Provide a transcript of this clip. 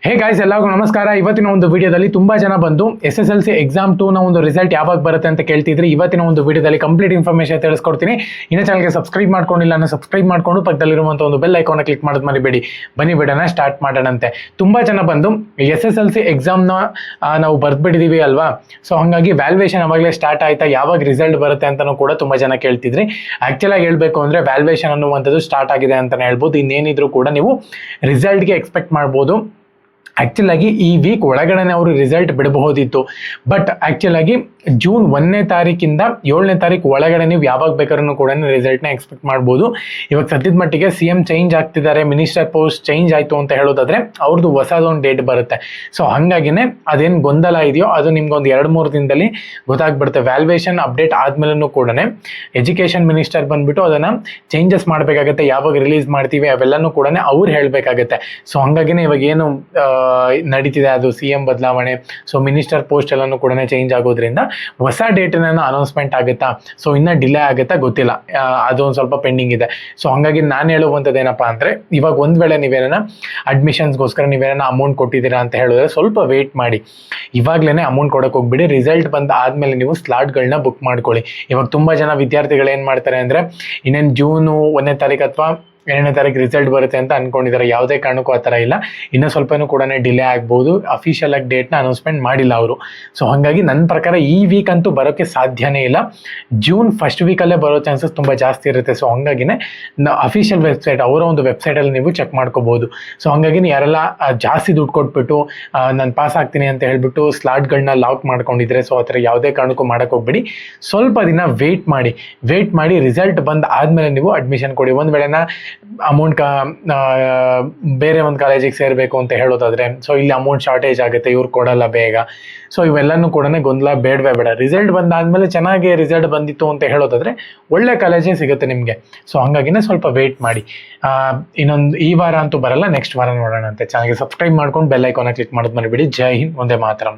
Hey guys, ಎಲ್ಲರಿಗೂ ನಮಸ್ಕಾರ. ಇವತ್ತಿನ ಒಂದು ವಿಡಿಯೋದಲ್ಲಿ ತುಂಬಾ ಜನ ಬಂದು SSLC ಎಕ್ಸಾಮ್ 2 ನ ಒಂದು ರಿಸಲ್ಟ್ ಯಾವಾಗ ಬರುತ್ತೆ ಅಂತ ಕೇಳ್ತಿದ್ರಿ. ಇವತ್ತಿನ ಒಂದು ವಿಡಿಯೋದಲ್ಲಿ ಕಂಪ್ಲೀಟ್ ಇನ್ಫಾರ್ಮೇಷನ್ ತಿಳಿಸ್ಕೊಡ್ತೀನಿ. ಇನ್ನು ಚಾನಲ್ಗೆ ಸಬ್ಸ್ಕ್ರೈಬ್ ಮಾಡ್ಕೊಂಡಿಲ್ಲ ಅಂದ್ರೆ ಸಬ್ಸ್ಕ್ರೈಬ್ ಮಾಡ್ಕೊಂಡು ಪಕ್ಕದಲ್ಲಿರುವಂಥ ಒಂದು ಬೆಲ್ ಐಕಾನ್ ಕ್ಲಿಕ್ ಮಾಡೋದು ಮರಿಬೇಡಿ. ಬನ್ನಿ ವಿಡಿಯೋನ ಸ್ಟಾರ್ಟ್ ಮಾಡೋಣಂತೆ. ತುಂಬಾ ಜನ ಬಂದು SSLC ಎಕ್ಸಾಮ್ನ ನಾವು ಬರ್ದ್ಬಿಟ್ಟಿದೀವಿ ಅಲ್ವಾ, ಸೊ ಹಾಗಾಗಿ ವ್ಯಾಲ್ಯೂಯೇಷನ್ ಅವಾಗಲೇ ಸ್ಟಾರ್ಟ್ ಆಯ್ತಾ, ಯಾವಾಗ ರಿಸಲ್ಟ್ ಬರುತ್ತೆ ಅಂತಲೂ ಕೂಡ ತುಂಬಾ ಜನ ಕೇಳ್ತಿದ್ರಿ. ಆಕ್ಚುಲಾಗಿ ಹೇಳ್ಬೇಕು ಅಂದ್ರೆ ವ್ಯಾಲ್ಯೂಯೇಷನ್ ಅನ್ನುವಂಥದ್ದು ಸ್ಟಾರ್ಟ್ ಆಗಿದೆ ಅಂತಾನೆ ಹೇಳ್ಬೋದು. ಇನ್ನೇನಿದ್ರು ಕೂಡ ನೀವು ರಿಸಲ್ಟ್ಗೆ ಎಕ್ಸ್ಪೆಕ್ಟ್ ಮಾಡ್ಬೋದು. ಆ್ಯಕ್ಚುಲಾಗಿ ಈ ವೀಕ್ ಒಳಗಡೆ ಅವರು ರಿಸಲ್ಟ್ ಬಿಡಬಹುದಿತ್ತು, ಬಟ್ ಆ್ಯಕ್ಚುಲಾಗಿ ಜೂನ್ 1ನೇ ತಾರೀಕಿಂದ 7ನೇ ತಾರೀಕು ಒಳಗಡೆ ನೀವು ಯಾವಾಗ ಬೇಕಾದ್ರೂ ಕೂಡ ರಿಸಲ್ಟ್ನ ಎಕ್ಸ್ಪೆಕ್ಟ್ ಮಾಡ್ಬೋದು. ಇವಾಗ ಸದ್ಯದ ಮಟ್ಟಿಗೆ CM ಚೇಂಜ್ ಆಗ್ತಿದ್ದಾರೆ, ಮಿನಿಸ್ಟರ್ ಪೋಸ್ಟ್ ಚೇಂಜ್ ಆಯಿತು ಅಂತ ಹೇಳೋದಾದ್ರೆ ಅವ್ರದ್ದು ಹೊಸದೊಂದು ಡೇಟ್ ಬರುತ್ತೆ. ಸೊ ಹಾಗಾಗಿನೇ ಅದೇನು ಗೊಂದಲ ಇದೆಯೋ ಅದು ನಿಮ್ಗೊಂದು 2-3 ದಿನದಲ್ಲಿ ಗೊತ್ತಾಗ್ಬಿಡುತ್ತೆ. ವ್ಯಾಲ್ಯೂಯೇಷನ್ ಅಪ್ಡೇಟ್ ಆದ್ಮೇಲೂ ಕೂಡ ಎಜುಕೇಷನ್ ಮಿನಿಸ್ಟರ್ ಬಂದ್ಬಿಟ್ಟು ಅದನ್ನು ಚೇಂಜಸ್ ಮಾಡಬೇಕಾಗತ್ತೆ. ಯಾವಾಗ ರಿಲೀಸ್ ಮಾಡ್ತೀವಿ ಅವೆಲ್ಲನೂ ಕೂಡ ಅವ್ರು ಹೇಳಬೇಕಾಗತ್ತೆ. ಸೊ ಹಾಗಾಗಿನೇ ಇವಾಗ ಏನು ನಡೀತಿದೆ ಅದು CM ಬದಲಾವಣೆ, ಸೊ ಮಿನಿಸ್ಟರ್ ಪೋಸ್ಟ್ ಎಲ್ಲನೂ ಕೂಡ ಚೇಂಜ್ ಆಗೋದ್ರಿಂದ ಹೊಸ ಡೇಟನ್ನ ಅನೌನ್ಸ್ಮೆಂಟ್ ಆಗುತ್ತಾ, ಸೊ ಇನ್ನೂ ಡಿಲೇ ಆಗುತ್ತಾ ಗೊತ್ತಿಲ್ಲ, ಅದೊಂದು ಸ್ವಲ್ಪ ಪೆಂಡಿಂಗ್ ಇದೆ. ಸೊ ಹಾಗಾಗಿ ನಾನು ಹೇಳುವಂಥದ್ದು ಏನಪ್ಪಾ ಅಂದರೆ, ಇವಾಗ ಒಂದು ವೇಳೆ ನೀವೇನ ಅಡ್ಮಿಷನ್ಸ್ಗೋಸ್ಕರ ನೀವೇನ ಅಮೌಂಟ್ ಕೊಟ್ಟಿದ್ದೀರಾ ಅಂತ ಹೇಳಿದ್ರೆ ಸ್ವಲ್ಪ ವೇಟ್ ಮಾಡಿ. ಇವಾಗಲೇ ಅಮೌಂಟ್ ಕೊಡೋಕೆ ಹೋಗ್ಬಿಡಿ. ರಿಸಲ್ಟ್ ಬಂದ ಆದಮೇಲೆ ನೀವು ಸ್ಲಾಟ್ಗಳನ್ನ ಬುಕ್ ಮಾಡ್ಕೊಳ್ಳಿ. ಇವಾಗ ತುಂಬ ಜನ ವಿದ್ಯಾರ್ಥಿಗಳು ಏನು ಮಾಡ್ತಾರೆ ಅಂದರೆ, ಇನ್ನೇನು ಜೂನು 1ನೇ ತಾರೀಕು ಅಥವಾ 2ನೇ ತಾರೀಕು ರಿಸಲ್ಟ್ ಬರುತ್ತೆ ಅಂತ ಅನ್ಕೊಂಡಿದ್ದಾರೆ. ಯಾವುದೇ ಕಾರಣಕ್ಕೂ ಆ ಥರ ಇಲ್ಲ. ಇನ್ನೂ ಸ್ವಲ್ಪನೂ ಕೂಡ ಡಿಲೇ ಆಗ್ಬೋದು. ಅಫಿಷಿಯಲ್ ಆಗಿ ಡೇಟ್ನ ಅನೌನ್ಸ್ಮೆಂಟ್ ಮಾಡಿಲ್ಲ ಅವರು. ಸೊ ಹಾಗಾಗಿ ನನ್ನ ಪ್ರಕಾರ ಈ ವೀಕ್ ಅಂತೂ ಬರೋಕ್ಕೆ ಸಾಧ್ಯನೇ ಇಲ್ಲ. ಜೂನ್ ಫಸ್ಟ್ ವೀಕಲ್ಲೇ ಬರೋ ಚಾನ್ಸಸ್ ತುಂಬ ಜಾಸ್ತಿ ಇರುತ್ತೆ. ಸೊ ಹಾಗಾಗಿನೇ ಅಫಿಷಿಯಲ್ ವೆಬ್ಸೈಟ್, ಅವರ ಒಂದು ವೆಬ್ಸೈಟಲ್ಲಿ ನೀವು ಚೆಕ್ ಮಾಡ್ಕೋಬೋದು. ಸೊ ಹಾಗಾಗಿ ಯಾರೆಲ್ಲ ಜಾಸ್ತಿ ದುಡ್ಡು ಕೊಟ್ಬಿಟ್ಟು ನಾನು ಪಾಸ್ ಆಗ್ತೀನಿ ಅಂತ ಹೇಳ್ಬಿಟ್ಟು ಸ್ಲಾಟ್ಗಳನ್ನ ಲಾಕ್ ಮಾಡ್ಕೊಂಡಿದ್ರೆ, ಸೊ ಆ ಥರ ಯಾವುದೇ ಕಾರಣಕ್ಕೂ ಮಾಡೋಕ್ಕೆ ಹೋಗ್ಬೇಡಿ. ಸ್ವಲ್ಪ ದಿನ ವೇಟ್ ಮಾಡಿ ರಿಸಲ್ಟ್ ಬಂದ ಆದಮೇಲೆ ನೀವು ಅಡ್ಮಿಷನ್ ಕೊಡಿ. ಒಂದು ವೇಳೆನ ಅಮೌಂಟ್ ಬೇರೆ ಒಂದು ಕಾಲೇಜಿಗೆ ಸೇರಬೇಕು ಅಂತ ಹೇಳೋದಾದ್ರೆ, ಸೊ ಇಲ್ಲಿ ಅಮೌಂಟ್ ಶಾರ್ಟೇಜ್ ಆಗುತ್ತೆ, ಇವ್ರು ಕೊಡಲ್ಲ ಬೇಗ. ಸೊ ಇವೆಲ್ಲನೂ ಕೂಡ ಗೊಂದಲ ಬೇಡವೇ ಬೇಡ. ರಿಸಲ್ಟ್ ಬಂದಾದ್ಮೇಲೆ ಚೆನ್ನಾಗಿ ರಿಸಲ್ಟ್ ಬಂದಿತ್ತು ಅಂತ ಹೇಳೋದಾದ್ರೆ ಒಳ್ಳೆ ಕಾಲೇಜೇ ಸಿಗುತ್ತೆ ನಿಮಗೆ. ಸೊ ಹಾಗಾಗಿನೇ ಸ್ವಲ್ಪ ವೇಟ್ ಮಾಡಿ. ಇನ್ನೊಂದು ಈ ವಾರ ಅಂತೂ ಬರಲ್ಲ, ನೆಕ್ಸ್ಟ್ ವಾರ ನೋಡೋಣ ಅಂತೆ. ಚಾನಲ್ಗೆ ಸಬ್ಸ್ಕ್ರೈಬ್ ಮಾಡ್ಕೊಂಡು ಬೆಲ್ ಐಕಾನ್ ಕ್ಲಿಕ್ ಮಾಡೋದು ಮರಿಬೇಡಿ. ಜೈ ಹಿಂದ್, ಒಂದೇ ಮಾತರಂ.